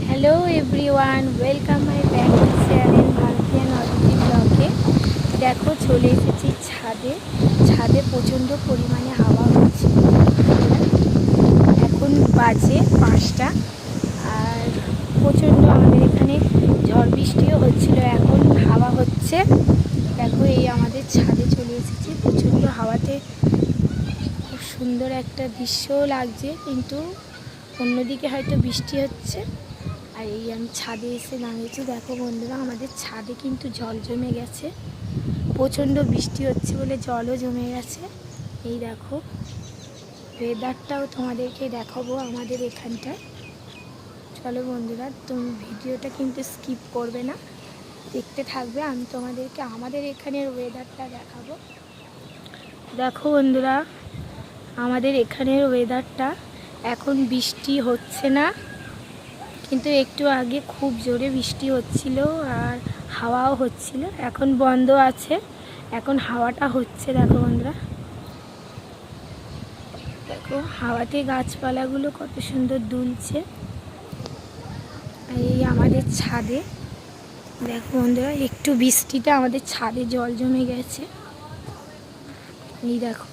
Hello everyone, welcome my back to channel ভারতীয় অদিতি ব্লগে। দেখো চলে এসেছি ছাদে। ছাদে প্রচণ্ড পরিমাণে হাওয়া হচ্ছে। এখন বাজে 5টা, আর প্রচণ্ড আমাদের এখানে ঝড় বৃষ্টিও হচ্ছিল। এখন হাওয়া হচ্ছে। দেখো এই আমাদের ছাদে চলে এসেছি। প্রচণ্ড হাওয়াতে খুব সুন্দর একটা দৃশ্যও লাগছে, কিন্তু অন্যদিকে হয়তো বৃষ্টি হচ্ছে। আর এই আমি ছাদে এসে দাঁড়িয়েছি। দেখো বন্ধুরা, আমাদের ছাদে কিন্তু জল জমে গেছে। প্রচণ্ড বৃষ্টি হচ্ছে বলে জলও জমে গেছে। এই দেখো, ওয়েদারটাও তোমাদেরকে দেখাবো আমাদের এখানটায়। চলো বন্ধুরা, তুমি ভিডিওটা কিন্তু স্কিপ করবে না, দেখতে থাকবে। আমি তোমাদেরকে আমাদের এখানের ওয়েদারটা দেখাবো। দেখো বন্ধুরা, আমাদের এখানের ওয়েদারটা, এখন বৃষ্টি হচ্ছে না, কিন্তু একটু আগে খুব জোরে বৃষ্টি হচ্ছিল আর হাওয়াও হচ্ছিল। এখন বন্ধ আছে, এখন হাওয়াটা হচ্ছে। দেখো বন্ধুরা, দেখো হাওয়াতে গাছপালাগুলো কত সুন্দর দুলছে। এই আমাদের ছাদে দেখো বন্ধুরা, একটু বৃষ্টিতে আমাদের ছাদে জল জমে গেছে। এই দেখো,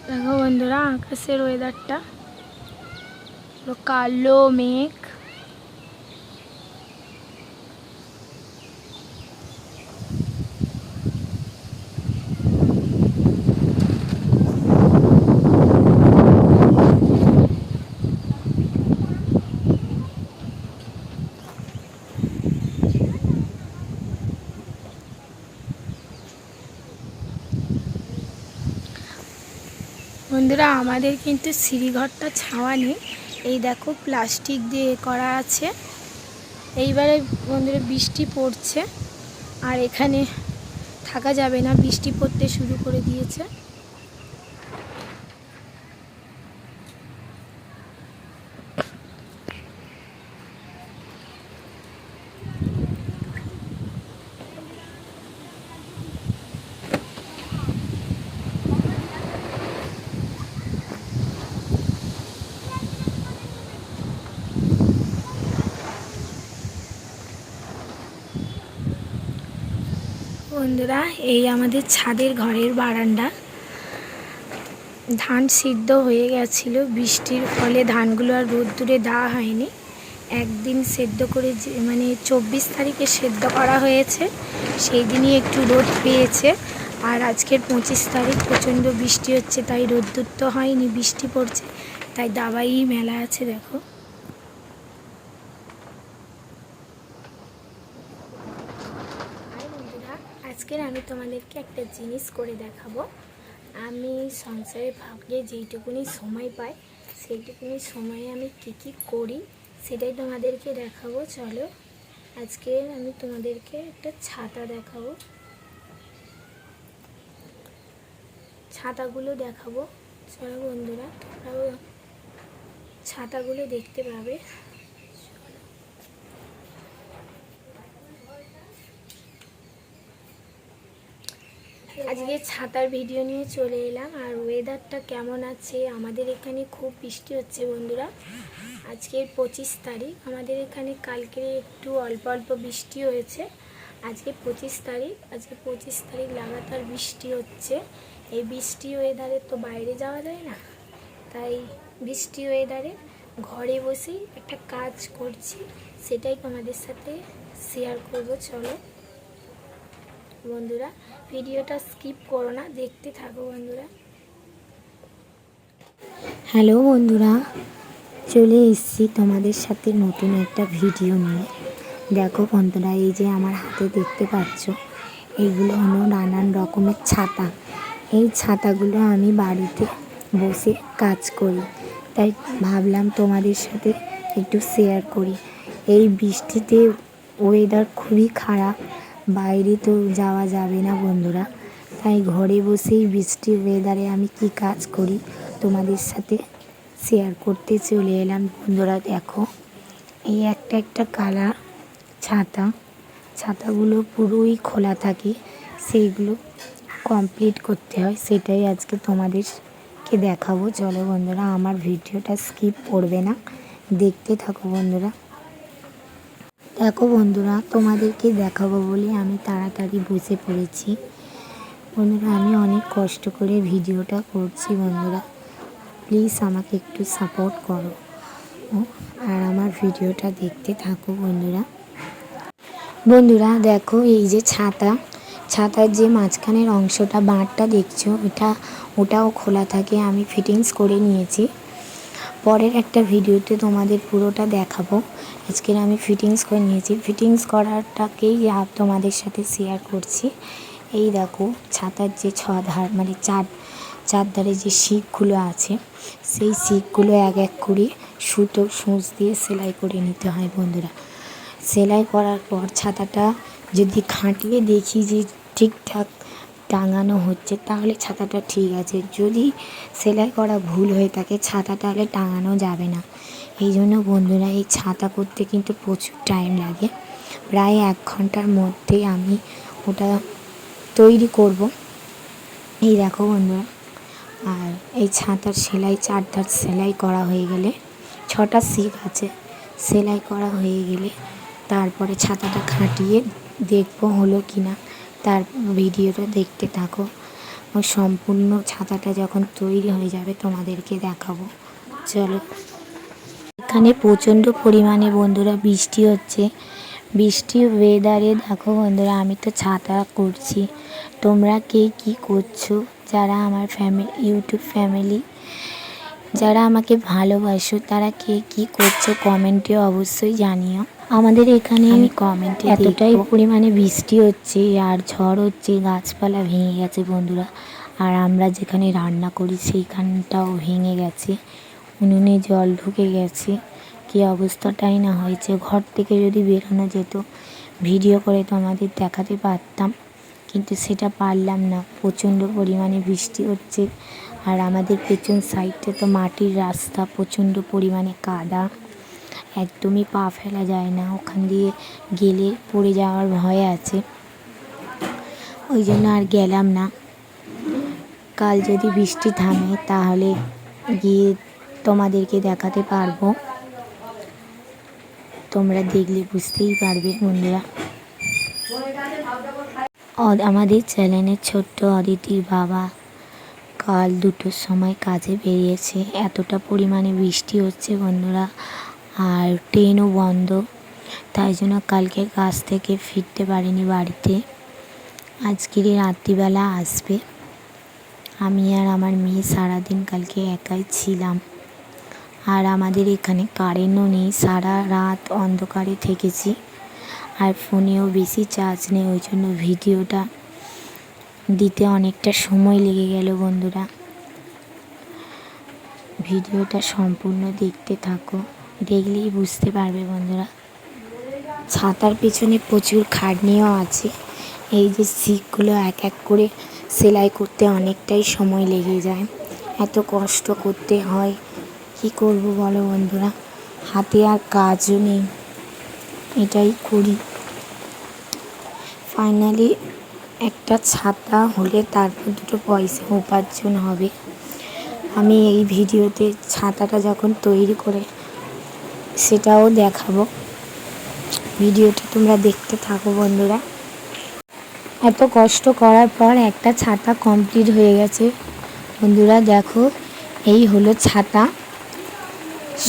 দেখো বন্ধুরা, আকাশের ওয়েদারটা কালো মেঘ। বন্ধুরা, আমাদের কিন্তু সিঁড়িঘরটা ছাওয়া নেই। এই দেখো প্লাস্টিক দিয়ে করা আছে। এইবারে বন্ধুরা বৃষ্টি পড়ছে, আর এখানে থাকা যাবে না, বৃষ্টি পড়তে শুরু করে দিয়েছে। বন্ধুরা, এই আমাদের ছাদের ঘরের বারান্দা। ধান সিদ্ধ হয়ে গেছিল বৃষ্টির ফলে, ধানগুলো আর রোদ্দুরে দেওয়া হয়নি। একদিন সেদ্ধ করে মানে 24 তারিখে সেদ্ধ করা হয়েছে, সেই দিনই একটু রোদ পেয়েছে। আর আজকের 25 তারিখ প্রচণ্ড বৃষ্টি হচ্ছে, তাই রোদ্দুর তো হয়নি, বৃষ্টি পড়ছে, তাই দাবাই মেলা আছে। দেখো আজকের আমি তোমাদেরকে একটা জিনিস করে দেখাবো। আমি সংসারে ভাবলে যেইটুকুনি সময় পাই, সেইটুকুনি সময়ে আমি কী করি সেটাই তোমাদেরকে দেখাবো। চলো আজকে আমি তোমাদেরকে একটা ছাতা দেখাবো, ছাতাগুলো দেখাবো। চলো বন্ধুরা, তোমরাও ছাতাগুলো দেখতে পাবে। আজকে ছাতার ভিডিও নিয়ে চলে এলাম। আর ওয়েদারটা কেমন আছে, আমাদের এখানে খুব বৃষ্টি হচ্ছে বন্ধুরা। আজকে 25 তারিখ, আমাদের এখানে কালকে একটু অল্প অল্প বৃষ্টি হয়েছে। আজকে 25 তারিখ, আজকে 25 তারিখ লাগাতার বৃষ্টি হচ্ছে। এই বৃষ্টি ওয়েদারে তো বাইরে যাওয়া যায় না, তাই বৃষ্টি ওয়েদারে ঘরে বসেই একটা কাজ করছি, সেটাই তোমাদের সাথে শেয়ার করব। চলো বন্ধুরা, ভিডিওটা স্কিপ করো না, দেখতে থাকো বন্ধুরা। হ্যালো বন্ধুরা, চলে এসেছি তোমাদের সাথে নতুন একটা ভিডিও নিয়ে। দেখো বন্ধুরা, এই যে আমার হাতে দেখতে পাচ্ছ, এইগুলো হলো নানান রকমের ছাতা। এই ছাতাগুলো আমি বাড়িতে বসে কাজ করি, তাই ভাবলাম তোমাদের সাথে একটু শেয়ার করি। এই বৃষ্টিতে ওয়েদার খুবই খারাপ, বাইরে তো যাওয়া যাবে না বন্ধুরা, তাই ঘরে বসেই বৃষ্টি ওয়েদারে আমি কি কাজ করি তোমাদের সাথে শেয়ার করতে চলে এলাম। বন্ধুরা দেখো, এই একটা কালার ছাতাগুলো পুরোই খোলা থাকে, সেইগুলো কমপ্লিট করতে হয়, সেটাই আজকে তোমাদেরকে দেখাবো। চলো বন্ধুরা, আমার ভিডিওটা স্কিপ করবে না, দেখতে থাকো বন্ধুরা। দেখো বন্ধুরা, তোমাদেরকে দেখাবো বলে আমি তাড়াতাড়ি বসে পড়েছি। বন্ধুরা, আমি অনেক কষ্ট করে ভিডিওটা করছি বন্ধুরা, প্লিজ আমাকে একটু সাপোর্ট করো আর আমার ভিডিওটা দেখতে থাকো বন্ধুরা। দেখো, এই যে ছাতার যে মাঝখানের অংশটা, বাঁটটা দেখছো, ওটাও খোলা থাকে, আমি ফিটিংস করে নিয়েছি। পরের একটা ভিডিওতে তোমাদের পুরোটা দেখাবো। আজকের আমি ফিটিংস করে নিয়েছি, ফিটিংস করাটাকেই তোমাদের সাথে শেয়ার করছি। এই দেখো, ছাতার যে ছধার মানে চারধারে যে শিকগুলো আছে, সেই শিকগুলো এক এক করে সূচ দিয়ে সেলাই করে নিতে হয় বন্ধুরা। সেলাই করার পর ছাতাটা যদি খাটিয়ে দেখি যে ঠিকঠাক টাঙানো হচ্ছে, তাহলে ছাতাটা ঠিক আছে। যদি সেলাই করা ভুল হয়ে থাকে, ছাতা তাহলে টাঙানো যাবে না। এই জন্য বন্ধুরা, এই ছাতা করতে কিন্তু প্রচুর টাইম লাগে, প্রায় 1 ঘন্টার মধ্যে আমি ওটা তৈরি করব। এই দেখো বন্ধুরা, আর এই ছাতার সেলাই 4 ধার সেলাই করা হয়ে গেলে, 6টা শিক আছে, সেলাই করা হয়ে গেলে তারপরে ছাতাটা খাটিয়ে দেখবো হলো কি না। তার ভিডিওটা দেখতে থাকো, সম্পূর্ণ ছাতাটা যখন তৈরি হয়ে যাবে তোমাদেরকে দেখাবো। চলো। এখানে প্রচণ্ড পরিমাণে বন্ধুরা বৃষ্টি হচ্ছে। বৃষ্টি ওয়েদারে দেখো বন্ধুরা, আমি তো ছাতা করছি, তোমরা কে কী করছো, যারা আমার ইউটিউব ফ্যামিলি, যারা আমাকে ভালোবাসো, তারা কে কী করছো কমেন্টে অবশ্যই জানিও। আমাদের এখানে আমি কমেন্টে এতটাই পরিমাণে বৃষ্টি হচ্ছে আর ঝড় হচ্ছে, গাছপালা ভেঙে গেছে বন্ধুরা। আর আমরা যেখানে রান্না করি সেইখানটাও ভেঙে গেছে, উনুনে জল ঢুকে গেছে, কী অবস্থাটাই না হয়েছে। ঘর থেকে যদি বেরোনো যেত, ভিডিও করে তোমাদের দেখাতে পারতাম, কিন্তু সেটা পারলাম না, প্রচণ্ড পরিমাণে বৃষ্টি হচ্ছে। আর আমাদের পেছন সাইডটা তো মাটির রাস্তা, প্রচণ্ড পরিমাণে কাদা, একদমই পা ফেলা যায় না, ওখান দিয়ে গেলে পড়ে যাওয়ার ভয় আছে, ওই জন্য আর গেলাম না। কাল যদি বৃষ্টি থামে তাহলে গিয়ে তোমাদেরকে দেখাতে পারবো, তোমরা দেখলে বুঝতেই পারবে বন্ধুরা। আমাদের চ্যানেলের ছোট্ট অদিতির বাবা কাল 2টোর সময় কাজে বেরিয়েছে, এতটা পরিমাণে বৃষ্টি হচ্ছে বন্ধুরা, আর ট্রেনও বন্ধ, তাই জন্য কালকে কাজ থেকে ফিরতে পারিনি বাড়িতে। আজকেরই রাত্রিবেলা আসবে। আমি আর আমার মেয়ে সারাদিন কালকে একাই ছিলাম। আর আমাদের এখানে কারেন্টও নেই, সারা রাত অন্ধকারে থেকেছি, আর ফোনেও বেশি চার্জ নেই, ওই জন্য ভিডিওটা দিতে অনেকটা সময় লেগে গেল বন্ধুরা। ভিডিওটা সম্পূর্ণ দেখতে থাকো, দেখলেই বুঝতে পারবে বন্ধুরা। ছাতার পেছনে প্রচুর খাটনিও আছে, এই যে শিকগুলো এক এক করে সেলাই করতে অনেকটাই সময় লেগে যায়, এত কষ্ট করতে হয়, কি করব বলো বন্ধুরা, হাতে আর কাজও নেই, এটাই করি। ফাইনালি একটা ছাতা হলে তারপর 2টো পয়সা উপার্জন হবে। আমি এই ভিডিওতে ছাতাটা যখন তৈরি করে সেটাও দেখাবো, ভিডিওটা তোমরা দেখতে থাকো বন্ধুরা। এত কষ্ট করার পর একটা ছাতা কমপ্লিট হয়ে গেছে বন্ধুরা। দেখো, এই হলো ছাতা,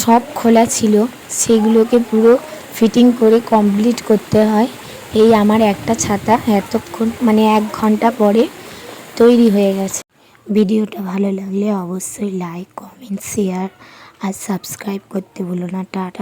সব খোলা ছিল, সেগুলোকে পুরো ফিটিং করে কমপ্লিট করতে হয়। এই আমার একটা ছাতা এতক্ষণ মানে 1 ঘন্টা পরে তৈরি হয়ে গেছে। ভিডিওটা ভালো লাগলে অবশ্যই লাইক, কমেন্ট, শেয়ার আর সাবস্ক্রাইব করতে ভুলো না। টাটা।